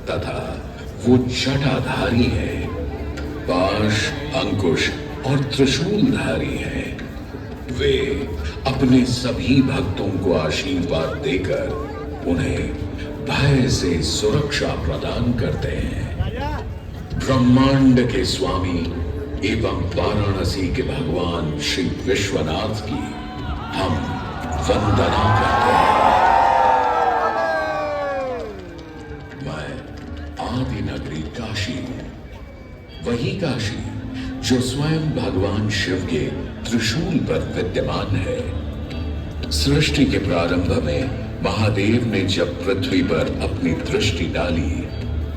तथा वो जटाधारी है, पाश, अंकुश और त्रिशूलधारी है। वे अपने सभी भक्तों को आशीर्वाद देकर उन्हें भय से सुरक्षा प्रदान करते हैं। ब्रह्मांड के स्वामी एवं वाराणसी के भगवान श्री विश्वनाथ की हम वंदना करते हैं। मैं आदि नगरी काशी हूं, वही काशी जो स्वयं भगवान शिव के त्रिशूल पर विद्यमान है। सृष्टि के प्रारंभ में महादेव ने जब पृथ्वी पर अपनी दृष्टि डाली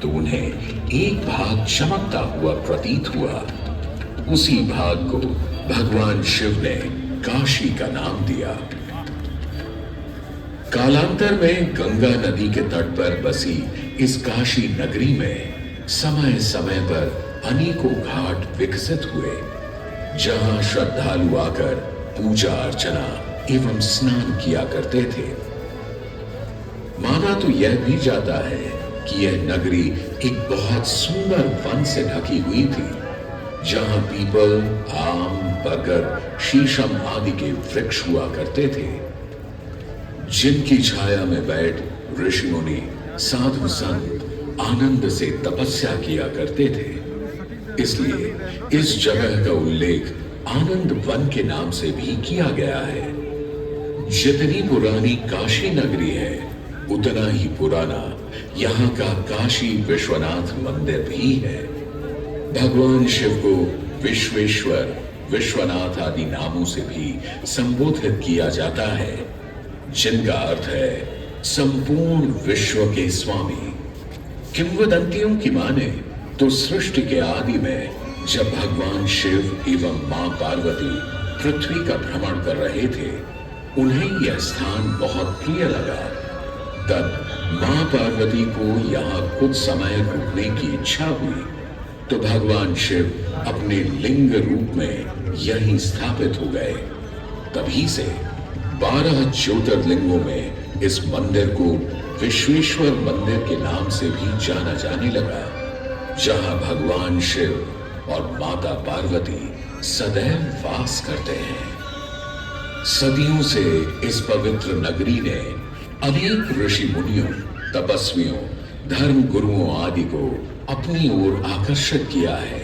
तो उन्हें एक भाग चमकता हुआ प्रतीत हुआ। उसी भाग को भगवान शिव ने काशी का नाम दिया। कालांतर में गंगा नदी के तट पर बसी इस काशी नगरी में समय समय पर अनेकों घाट विकसित हुए, जहां श्रद्धालु आकर पूजा अर्चना एवं स्नान किया करते थे। माना तो यह भी जाता है कि यह नगरी एक बहुत सुंदर वन से ढकी हुई थी, जहां पीपल, आम, बरगद, शीशम आदि के वृक्ष हुआ करते थे, जिनकी छाया में बैठ ऋषि मुनि, साधु संत आनंद से तपस्या किया करते थे। इसलिए इस जगह का उल्लेख आनंद वन के नाम से भी किया गया है। जितनी पुरानी काशी नगरी है, उतना ही पुराना यहाँ का काशी विश्वनाथ मंदिर भी है। भगवान शिव को विश्वेश्वर, विश्वनाथ आदि नामों से भी संबोधित किया जाता है, जिनका अर्थ है संपूर्ण विश्व के स्वामी। किंवदंतियों की माने तो सृष्टि के आदि में जब भगवान शिव एवं मां पार्वती पृथ्वी का भ्रमण कर रहे थे, उन्हें यह स्थान बहुत प्रिय लगा। तब मां पार्वती को यहाँ कुछ समय रुकने की इच्छा हुई, तो भगवान शिव अपने लिंग रूप में यहीं स्थापित हो गए। तभी से 12 ज्योतिर्लिंगों में इस मंदिर को विश्वेश्वर मंदिर के नाम से भी जाना जाने लगा, जहां भगवान शिव और माता पार्वती सदैव वास करते हैं। सदियों से इस पवित्र नगरी ने अनेक ऋषि मुनियों, तपस्वियों, धर्म गुरुओं आदि को अपनी ओर आकर्षित किया है।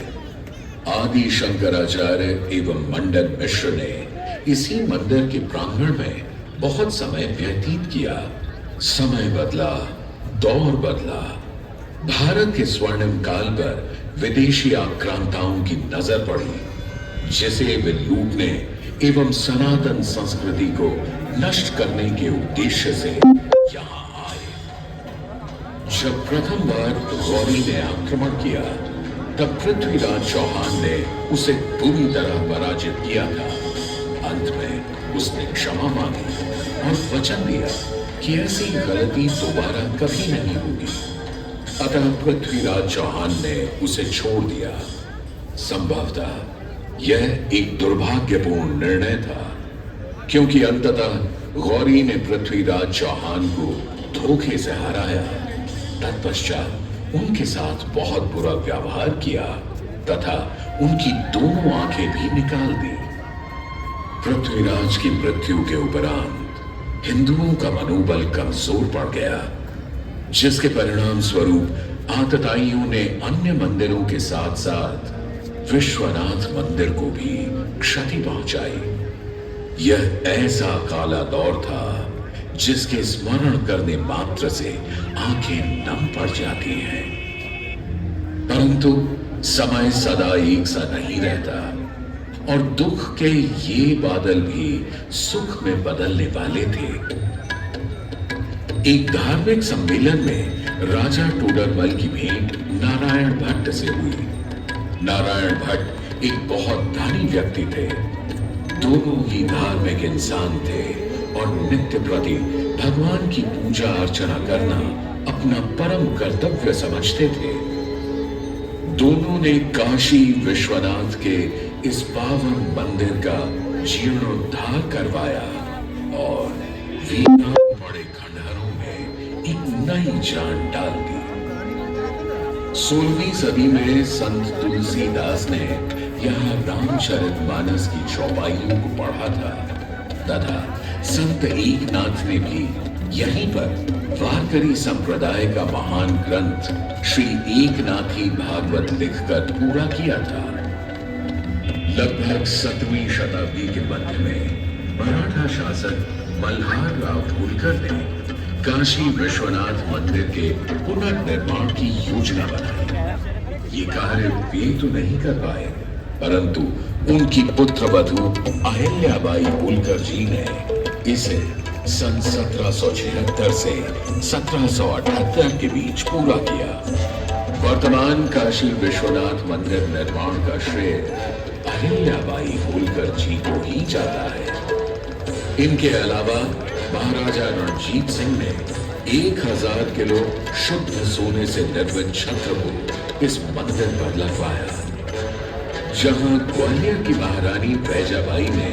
आदि शंकराचार्य एवं मंडन मिश्र ने इसी मंदिर के प्रांगण में बहुत समय व्यतीत किया। समय बदला, दौर बदला। भारत के स्वर्णिम काल पर विदेशी आक्रांताओं की नजर पड़ी, जिसे वे लूटने एवं सनातन संस्कृति को नष्ट करने के उद्देश्य से यहाँ आए। जब प्रथम बार गौरी ने आक्रमण किया, तब पृथ्वीराज चौहान ने उसे बुरी तरह पराजित किया था। अंत में उसने क्षमा मांगी और वचन दिया कि ऐसी गलती दोबारा कभी नहीं होगी। अतः पृथ्वीराज चौहान ने उसे छोड़ दिया। संभवतः यह एक दुर्भाग्यपूर्ण निर्णय था, क्योंकि अंततः गौरी ने पृथ्वीराज चौहान को धोखे से हराया। तत्पश्चात उनके साथ बहुत बुरा व्यवहार किया तथा उनकी दोनों आंखें भी निकाल दी। पृथ्वीराज की मृत्यु के उपरांत हिंदुओं का मनोबल कमजोर पड़ गया, जिसके परिणाम स्वरूप आतताइयों ने अन्य मंदिरों के साथ साथ विश्वनाथ मंदिर को भी क्षति पहुंचाई। यह ऐसा काला दौर था जिसके स्मरण करने मात्र से आंखें नम पड़ जाती हैं। परंतु समय सदा एक सा नहीं रहता और दुख के ये बादल भी सुख में बदलने वाले थे। एक धार्मिक सम्मेलन में राजा टोडरमल की भेंट नारायण भट्ट से हुई। नारायण भट्ट एक बहुत धनी व्यक्ति थे। दोनों ही धार्मिक इंसान थे और नित्य प्रति भगवान की पूजा अर्चना करना अपना परम कर्तव्य समझते थे। दोनों ने काशी विश्वनाथ के इस पावन मंदिर का जीर्णोद्धार करवाया और वीरान पड़े खंडहरों में एक नई जान डाल दी। 16वीं सदी में संत तुलसीदास ने यहाँ रामचरितमानस की चौपाइयों को पढ़ा था तथा संत एकनाथ ने भी यहीं पर वारकरी संप्रदाय का महान ग्रंथ श्री एकनाथी भागवत लिखकर पूरा किया था। लगभग 7वीं शताब्दी के मध्य में मराठा शासक मल्हार राव होलकर ने काशी विश्वनाथ मंदिर के पुनर्निर्माण की योजना बनाई। ये कार्य वे तो नहीं कर पाए, परंतु उनकी पुत्रवधू अहिल्याबाई होलकर जी ने इसे सन 1776 से 1778 के बीच पूरा किया। वर्तमान काशी विश्वनाथ मंदिर निर्माण का श्रेय अहिल्याबाई होलकर जी को ही जाता है। इनके अलावा महाराजा रणजीत सिंह ने 1000 किलो शुद्ध सोने से निर्मित छत्र को इस मंदिर पर लगवाया। जहां ग्वालियर की महारानी बैजाबाई ने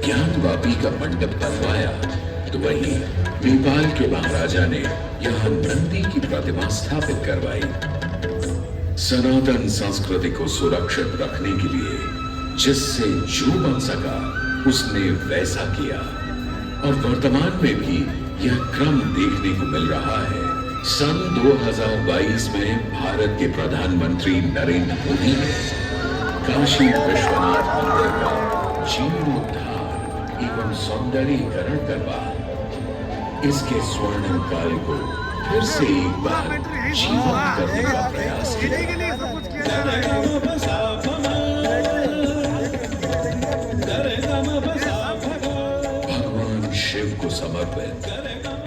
ज्ञानवापी का मंडप बनवाया, तो वहीं नेपाल के महाराजा ने यहां नंदी की प्रतिमा स्थापित करवाई। सनातन संस्कृति को सुरक्षित रखने के लिए जिससे जो बन सका उसने वैसा किया और वर्तमान में भी यह क्रम देखने को मिल रहा है। सन 2022 में भारत के प्रधानमंत्री नरेंद्र मोदी ने काशी विश्वनाथ मंदिर का जीर्णोद्धार एवं सौंदर्यीकरण करवा इसके स्वर्णिम काल को फिर से एक बार जीवंत करने का प्रयास किया। भगवान शिव को समर्पित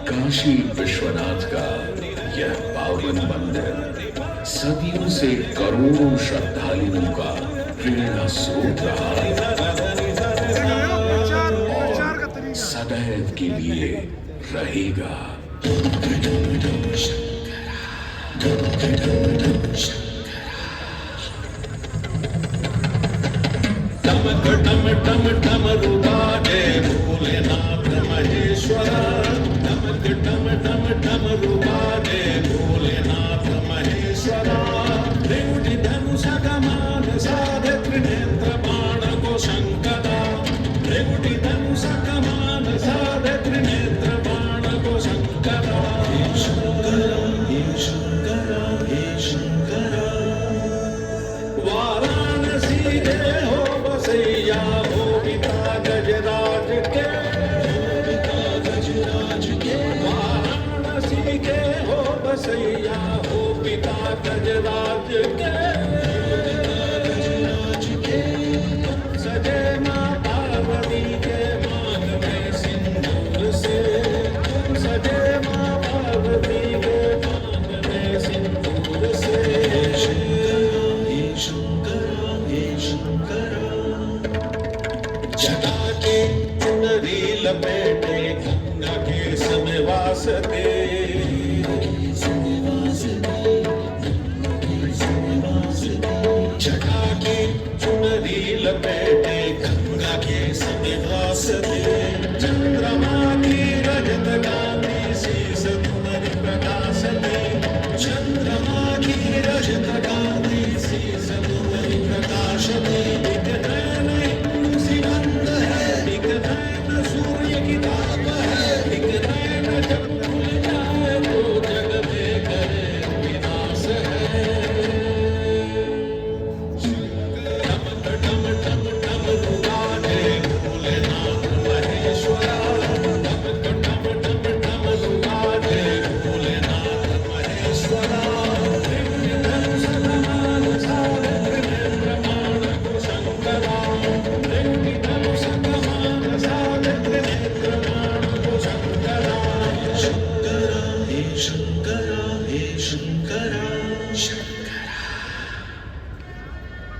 काशी विश्वनाथ का यह पावन मंदिर सदियों से करोड़ों श्रद्धालुओं का प्रेरणा स्रोत रहा है और सदैव के लिए रहेगा। टम टम टम रूबाजे भोलेनाथ महेश्वर। टम टम रूबाजे भोलेनाथ महेश्वर। त्रिमुटी धनुष कमान साधे त्रिनेत्र बाण को शंकरा। त्रिमुटी धनुष कमान साधे त्रिनेत्र बाण को शंकरा। हे शंकरा हे शंकरा हे शंकरा। वाराणसी के हो बसैया हो पिता गजराज के। वाराणसी के हो बसैया हो पिता गजराज के। सजे माँ पार्वती के मांग में सिंदूर से। सजे माँ पार्वती के मांग में सिंदूर से। जटा के चुनरी लपेटे गंगा के समेवास दे। जटा के चुनरी लपेटे गंगा के समेवास दे। चंद्रमा की रजत गांधी शीस तुम्हारी प्रकाश दे। चंद्रमा की रजत गांधी